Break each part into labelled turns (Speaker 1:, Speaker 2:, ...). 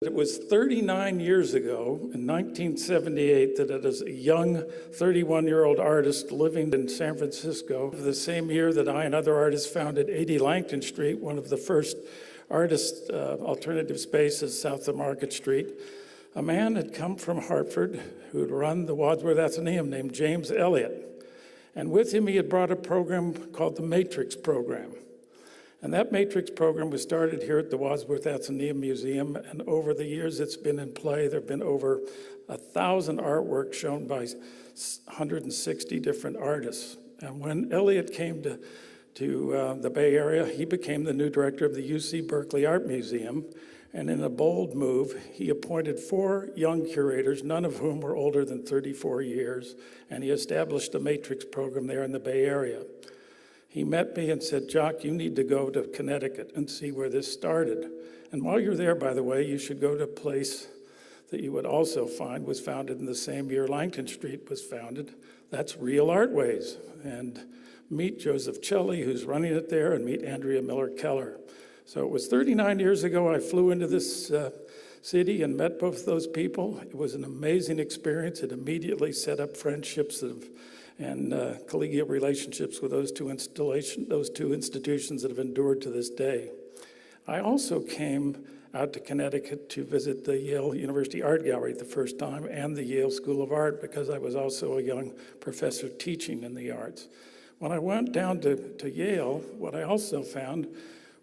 Speaker 1: It was 39 years ago, in 1978, that as a young 31-year-old artist living in San Francisco, the same year that I and other artists founded 80 Langton Street, one of the first artist alternative spaces south of Market Street, a man had come from Hartford who had run the Wadsworth Athenaeum named James Elliott. And with him, he had brought a program called the Matrix Program. And that Matrix program was started here at the Wadsworth Athenaeum Museum, and over the years it's been in play. There have been over 1,000 artworks shown by 160 different artists. And when Elliott came to the Bay Area, he became the new director of the UC Berkeley Art Museum, and in a bold move, he appointed 4 young curators, none of whom were older than 34 years, and he established a Matrix program there in the Bay Area. He met me and said, "Jock, you need to go to Connecticut and see where this started. And while you're there, by the way, you should go to a place that you would also find was founded in the same year Langton Street was founded. That's Real Artways. And meet Joseph Celli, who's running it there, and meet Andrea Miller-Keller." So it was 39 years ago I flew into this city and met both those people. It was an amazing experience. It immediately set up friendships and collegial relationships with those two institutions that have endured to this day. I also came out to Connecticut to visit the Yale University Art Gallery the first time and the Yale School of Art because I was also a young professor teaching in the arts. When I went down to Yale, what I also found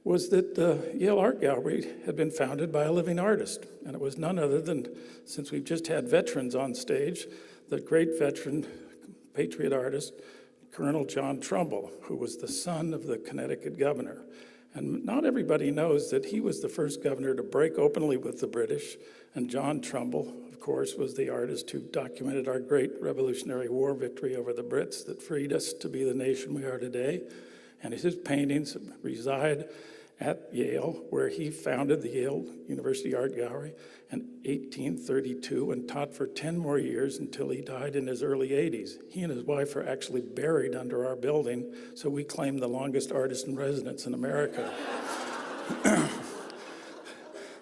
Speaker 1: was that the Yale Art Gallery had been founded by a living artist. And it was none other than, since we've just had veterans on stage, the great veteran patriot artist, Colonel John Trumbull, who was the son of the Connecticut governor. And not everybody knows that he was the first governor to break openly with the British. And John Trumbull, of course, was the artist who documented our great Revolutionary War victory over the Brits that freed us to be the nation we are today. And his paintings reside at Yale, where he founded the Yale University Art Gallery in 1832 and taught for 10 more years until he died in his early 80s. He and his wife are actually buried under our building, so we claim the longest artist in residence in America.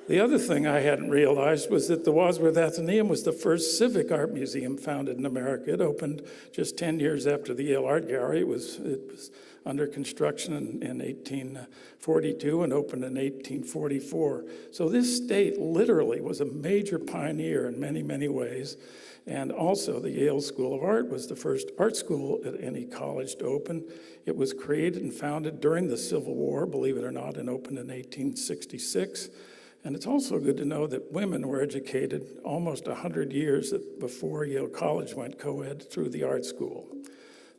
Speaker 1: The other thing I hadn't realized was that the Wadsworth Athenaeum was the first civic art museum founded in America. It opened just 10 years after the Yale Art Gallery. It was under construction in 1842 and opened in 1844. So this state literally was a major pioneer in many, many ways. And also the Yale School of Art was the first art school at any college to open. It was created and founded during the Civil War, believe it or not, and opened in 1866. And it's also good to know that women were educated almost 100 years before Yale College went co-ed through the art school.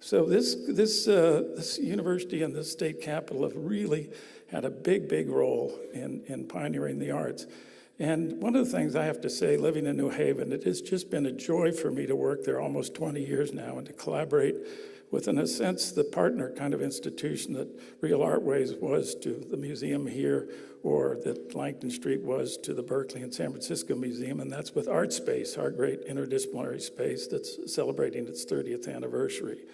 Speaker 1: So this university and this state capital have really had a big, big role in pioneering the arts. And one of the things I have to say, living in New Haven, it has just been a joy for me to work there almost 20 years now and to collaborate with, in a sense, the partner kind of institution that Real Artways was to the museum here, or that Langton Street was to the Berkeley and San Francisco Museum, and that's with Art Space, our great interdisciplinary space that's celebrating its 30th anniversary.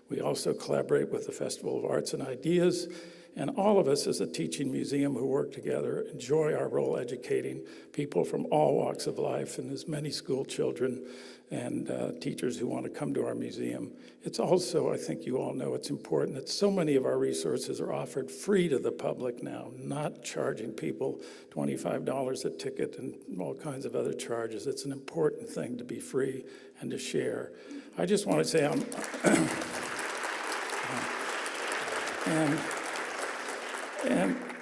Speaker 1: We also collaborate with the Festival of Arts and Ideas, and all of us as a teaching museum who work together enjoy our role educating people from all walks of life, and as many school children and teachers who want to come to our museum. It's also, I think you all know, it's important that so many of our resources are offered free to the public now, not charging people $25 a ticket and all kinds of other charges. It's an important thing to be free and to share. I just want to say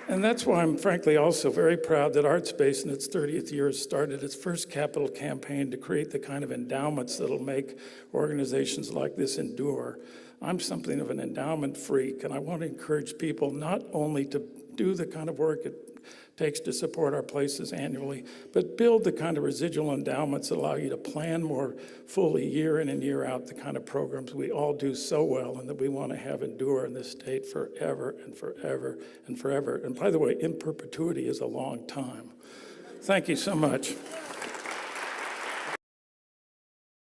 Speaker 1: And that's why I'm frankly also very proud that ArtSpace in its 30th year has started its first capital campaign to create the kind of endowments that'll make organizations like this endure. I'm something of an endowment freak, and I want to encourage people not only to do the kind of work it takes to support our places annually, but build the kind of residual endowments that allow you to plan more fully year in and year out the kind of programs we all do so well and that we want to have endure in this state forever and forever and forever. And by the way, in perpetuity is a long time. Thank you so much.